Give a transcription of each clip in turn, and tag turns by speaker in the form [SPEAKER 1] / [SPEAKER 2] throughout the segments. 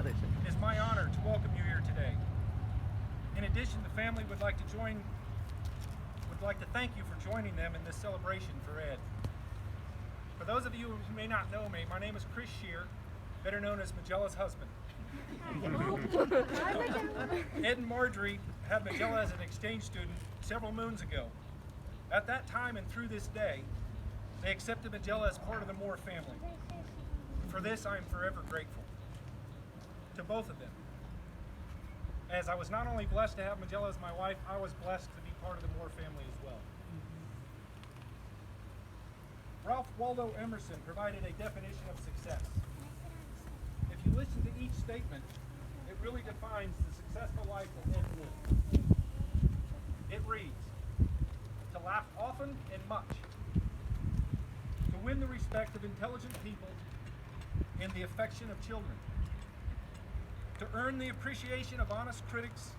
[SPEAKER 1] It is my honor to welcome you here today. In addition, the family would like to thank you for joining them in this celebration for Ed. For those of you who may not know me, my name is Chris Shear, better known as Magella's husband. Ed and Marjorie had Magella as an exchange student several moons ago. At that time and through this day, they accepted Magella as part of the Moore family. For this, I am forever grateful to both of them. As I was not only blessed to have Magella as my wife, I was blessed to be part of the Moore family as well. Ralph Waldo Emerson provided a definition of success. If you listen to each statement, it really defines the successful life that Ed lived. It reads, to laugh often and much, to win the respect of intelligent people and the affection of children, to earn the appreciation of honest critics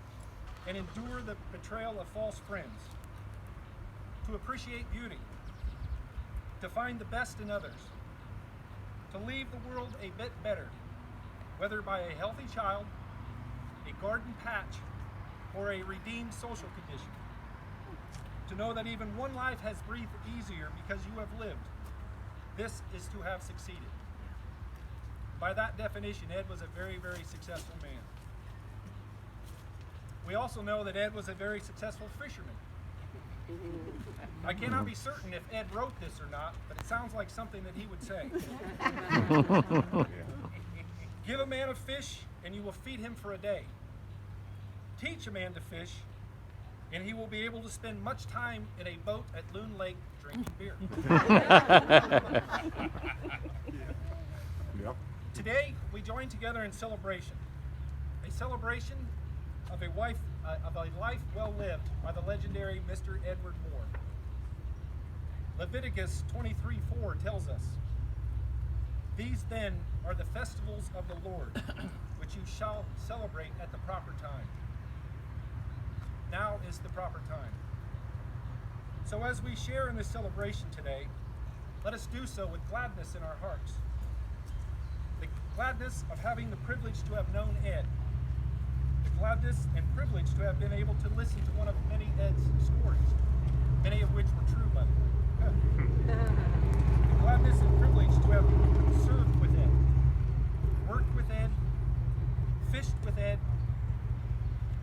[SPEAKER 1] and endure the betrayal of false friends, to appreciate beauty, to find the best in others, to leave the world a bit better, whether by a healthy child, a garden patch, or a redeemed social condition. To know that even one life has breathed easier because you have lived. This is to have succeeded. By that definition, Ed was a very, very successful man. We also know that Ed was a very successful fisherman. I cannot be certain if Ed wrote this or not, but it sounds like something that he would say. Give a man a fish, and you will feed him for a day. Teach a man to fish, and he will be able to spend much time in a boat at Loon Lake drinking beer. Today, we join together in celebration. A celebration of a life well lived by the legendary Mr. Edward Moore. Leviticus 23:4 tells us, these then are the festivals of the Lord, which you shall celebrate at the proper time. Now is the proper time. So as we share in this celebration today, let us do so with gladness in our hearts. The gladness of having the privilege to have known Ed. The gladness and privilege to have been able to listen to one of many Ed's stories, many of which were true, by the way. The gladness and privilege to have served with Ed, worked with Ed, fished with Ed,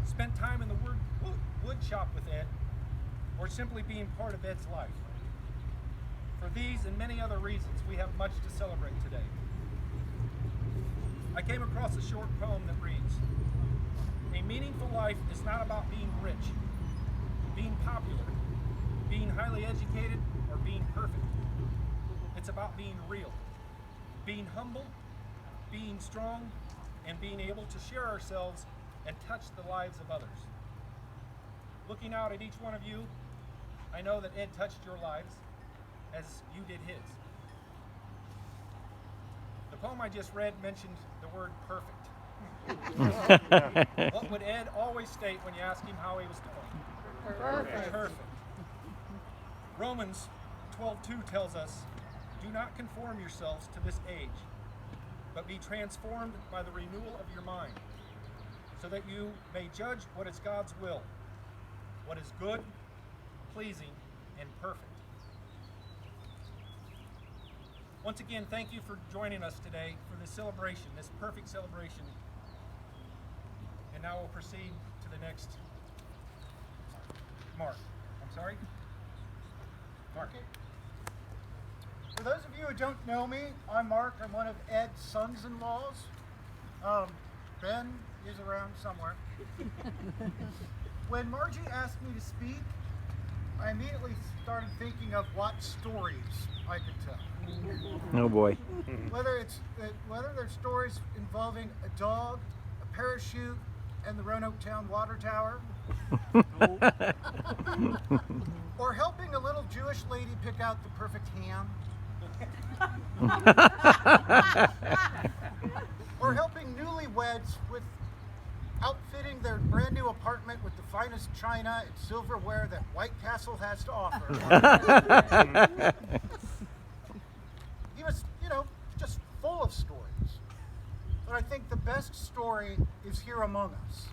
[SPEAKER 1] spent time in the wood shop with Ed, or simply being part of Ed's life. For these and many other reasons, we have much to celebrate today. I came across a short poem that reads, a meaningful life is not about being rich, being popular, being highly educated, or being perfect. It's about being real, being humble, being strong, and being able to share ourselves and touch the lives of others. Looking out at each one of you, I know that Ed touched your lives as you did his. The poem I just read mentioned the word perfect. What would Ed always state when you ask him how he was doing?
[SPEAKER 2] Perfect.
[SPEAKER 1] Perfect. Romans 12:2 tells us, do not conform yourselves to this age, but be transformed by the renewal of your mind, so that you may judge what is God's will, what is good, pleasing, and perfect. Once again, thank you for joining us today for this celebration, this perfect celebration. And now we'll proceed to the next. Mark. I'm sorry? Mark.
[SPEAKER 2] For those of you who don't know me, I'm Mark. I'm one of Ed's sons-in-laws. Ben is around somewhere. When Margie asked me to speak, I immediately started thinking of what stories I could tell.
[SPEAKER 3] Oh boy.
[SPEAKER 2] Whether they're stories involving a dog, a parachute, and the Roanoke Town Water Tower, or helping a little Jewish lady pick out the perfect ham, or helping newlyweds with outfitting their brand new apartment with the finest china and silverware that White Castle has to offer. He was, just full of stories. But I think the best story is here among us,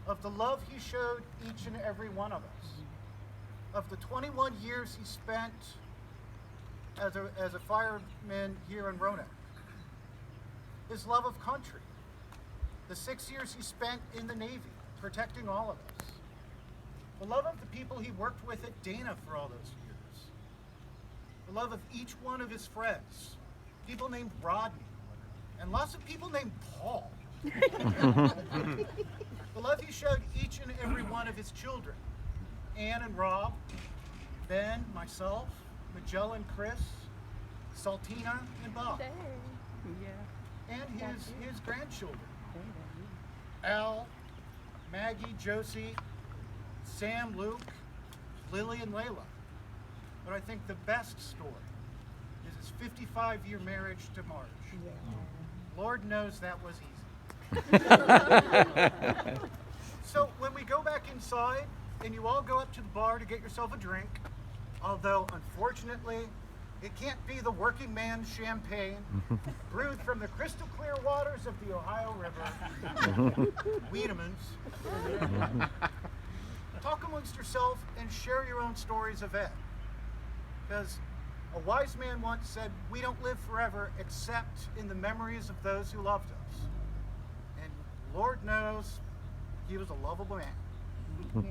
[SPEAKER 2] of the love he showed each and every one of us, of the 21 years he spent as a fireman here in Roanoke, his love of country, the 6 years he spent in the Navy protecting all of us, the love of the people he worked with at Dana for all those years, the love of each one of his friends, people named Rodney, and lots of people named Paul. The love he showed each and every one of his children, Ann and Rob, Ben, myself, Magellan, Chris, Saltina, and Bob. And his grandchildren, Al, Maggie, Josie, Sam, Luke, Lily, and Layla. But I think the best story is his 55-year marriage to Marge. Lord knows that was easy. So when we go back inside and you all go up to the bar to get yourself a drink, although unfortunately it can't be the working man's champagne brewed from the crystal clear waters of the Ohio River, Wiedemann's. Talk amongst yourself and share your own stories of Ed. Because a wise man once said, we don't live forever except in the memories of those who loved us. And Lord knows he was a lovable man.
[SPEAKER 3] For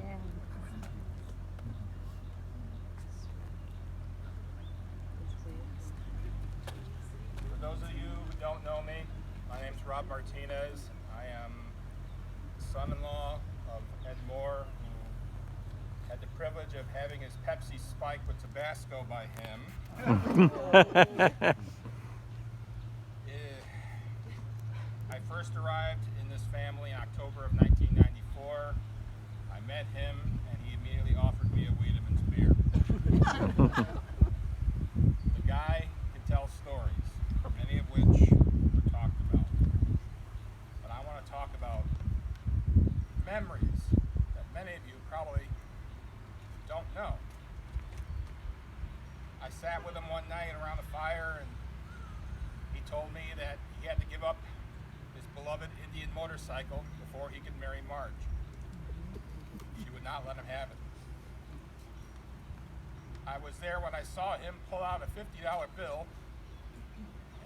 [SPEAKER 3] those of you who don't know me, my name's Rob Martinez. I am the son-in-law of Ed Moore, who had the privilege of having his Pepsi spiked with Tabasco by him. I first arrived in this family in October of 1994. I met him, and he immediately offered me a Wiedemann's beer. The guy can tell stories, many of which were talked about. But I want to talk about memories that many of you probably don't know. I sat with him one night around a fire, and he told me that he had to give up his beloved Indian motorcycle before he could marry Marge. She would not let him have it. I was there when I saw him pull out a $50 bill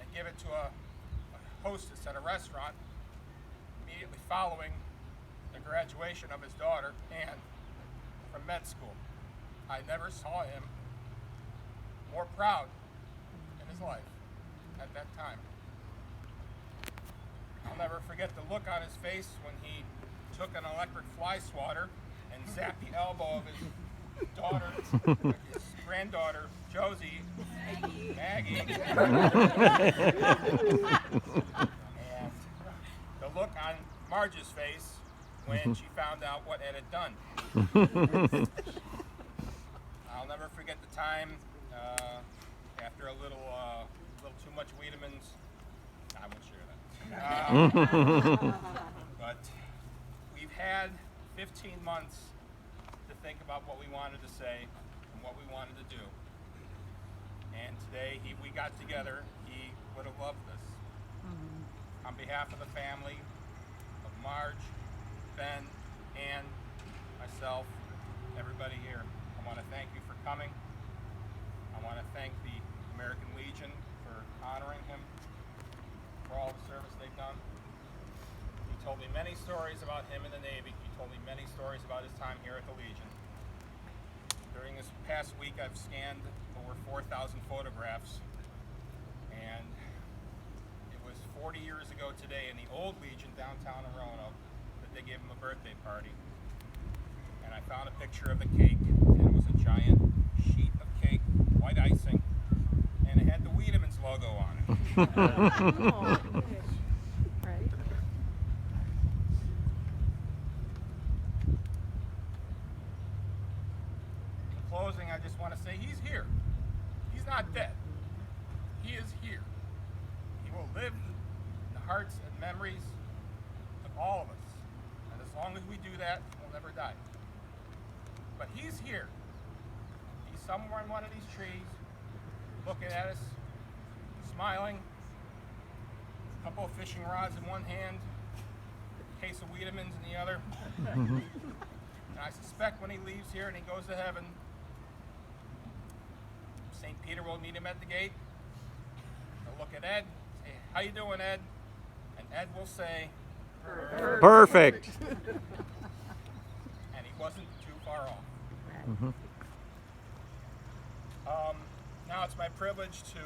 [SPEAKER 3] and give it to a hostess at a restaurant immediately following the graduation of his daughter, Ann, from med school. I never saw him more proud in his life at that time. I'll never forget the look on his face when he took an electric fly swatter and zapped the elbow of his daughter, his granddaughter, Josie, Maggie. And the look on Marge's face when she found out what Ed had done. I'll never forget the time after a little too much Wiedemann's. I won't share that. But we've had 15 months to think about what we wanted to say and what we wanted to do. And today we got together. He would have loved this. On behalf of the family of Marge, Ben, Ann, myself, everybody here, I want to thank you for coming. I want to thank the American Legion for honoring him, for all the service they've done. He told me many stories about him in the Navy. He told me many stories about his time here at the Legion. During this past week, I've scanned over 4,000 photographs, and it was 40 years ago today in the old Legion downtown in Roanoke that they gave him a birthday party. And I found a picture of the cake, and it was a giant sheet of cake, white icing, and it had the Wiedemann's logo on it.
[SPEAKER 4] Right.
[SPEAKER 3] In closing, I just want to say he's here. He's not dead. He is here. He will live in the hearts and memories of all of us. And as long as we do that, we'll never die. But he's here. He's somewhere in one of these trees, looking at us, smiling, couple of fishing rods in one hand, a case of Wiedemann's in the other. And I suspect when he leaves here and he goes to heaven, St. Peter will meet him at the gate. He'll look at Ed, say, "How you doing, Ed?" And Ed will say,
[SPEAKER 4] Perfect.
[SPEAKER 3] and he wasn't too far off. Now it's my privilege to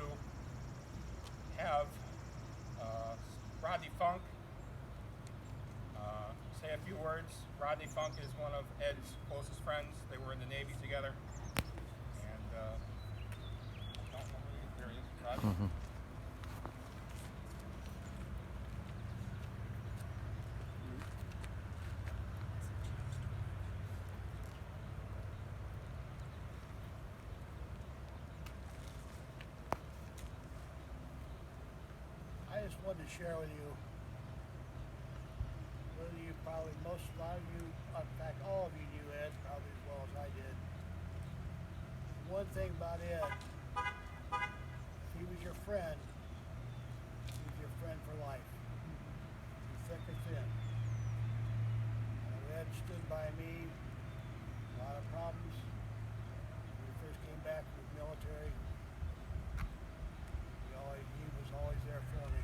[SPEAKER 3] have Rodney Funk say a few words. Rodney Funk is one of Ed's closest friends. They were in the Navy together. And I don't know where he is. Rodney?
[SPEAKER 5] I just wanted to share with you, whether you probably, a lot of you, in fact, all of you knew Ed probably as well as I did. One thing about Ed, if he was your friend, he was your friend for life, through thick or thin. Ed stood by me, a lot of problems. When we first came back from the military, he was always there for me.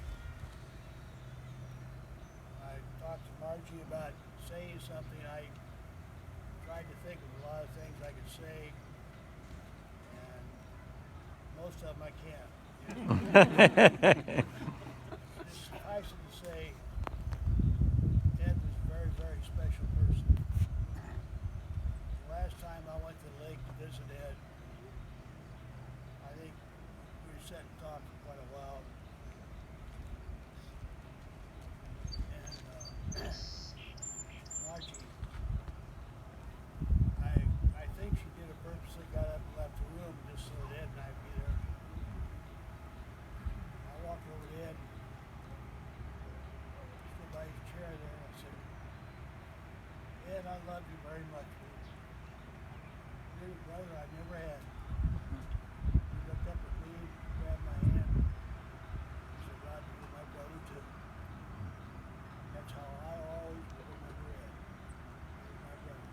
[SPEAKER 5] I talked to Margie about saying something. I tried to think of a lot of things I could say, and most of them I can't. Just suffice it to say, Ed was a very, very special person. The last time I went to the lake to visit Ed, I think we were sitting and talking for quite a while. And Margie, I think she did it purposely, got up and left the room just so that Ed and I'd be there. I walked over to Ed, stood by his chair there, and I said, "Ed, I love you very much. You're the brother I've never had." He looked up at me, grabbed my hand. He said, "Roger, you're my brother too." That's how I always will remember Ed. He was my brother.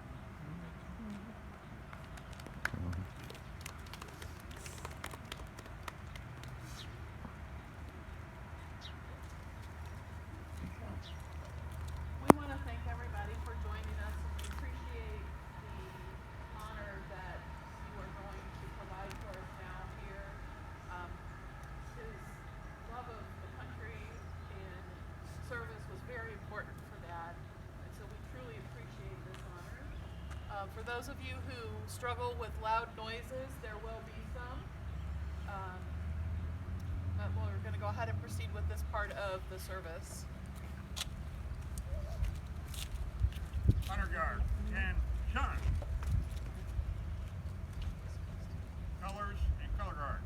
[SPEAKER 6] We want to thank everybody for joining us, and we appreciate the honor that you are going to provide for us now here. His love of the country and service was very important for that, and so we truly appreciate this honor. For those of you who struggle with loud noises, there will be some. But we're going to go ahead and proceed with this part of the service.
[SPEAKER 7] Honor Guard and Sean. Colors and Color Guard.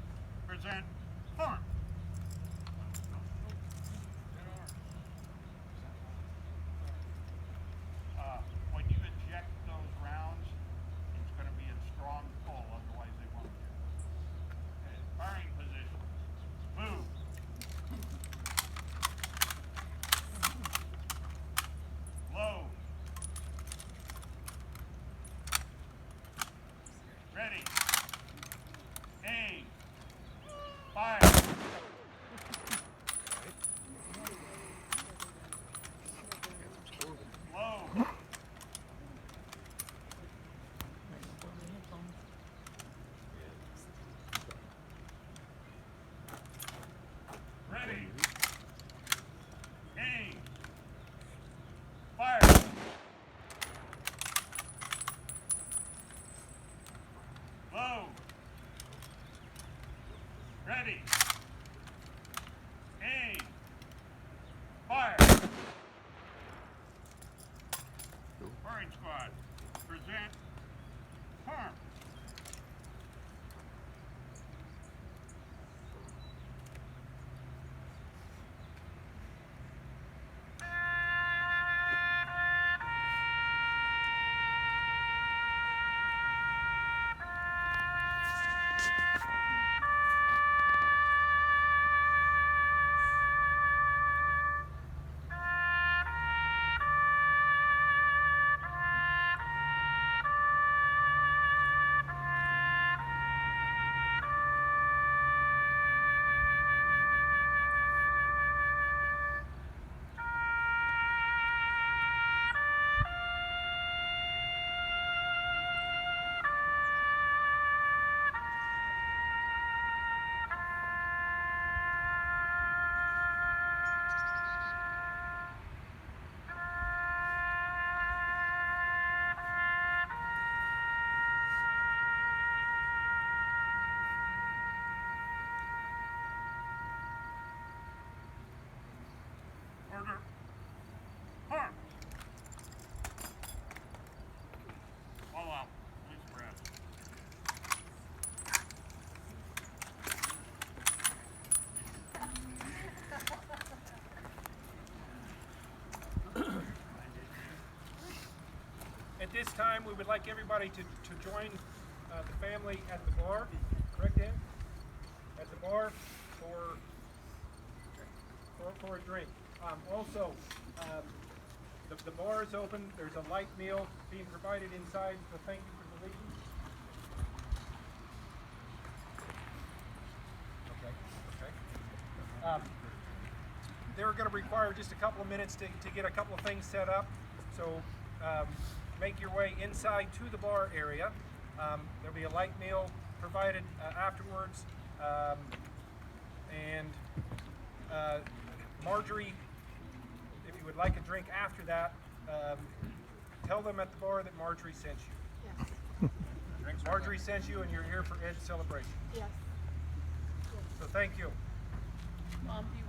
[SPEAKER 7] Present form. When you eject those rounds, it's going to be a strong pull, otherwise they won't get. Okay. Firing position. Move. Low. Ready. Aim. Fire. Low. Ready. Aim. Fire. Low. Ready. Aim. Fire. Firing squad. Present. Harm. Burger. Huh. Oh wow, nice bread.
[SPEAKER 1] At this time, we would like everybody to join the family at the bar. Correct, Dan? At the bar for a drink. Also, the bar is open. There's a light meal being provided inside, so thank you for the leaving. Okay. They're going to require just a couple of minutes to get a couple of things set up. So make your way inside to the bar area. There'll be a light meal provided afterwards. And Marjorie, if you would like a drink after that, tell them at the bar that Marjorie sent you.
[SPEAKER 6] Yes.
[SPEAKER 1] Marjorie sent you and you're here for Ed's celebration.
[SPEAKER 6] Yes.
[SPEAKER 1] So thank you.
[SPEAKER 6] Mom, do you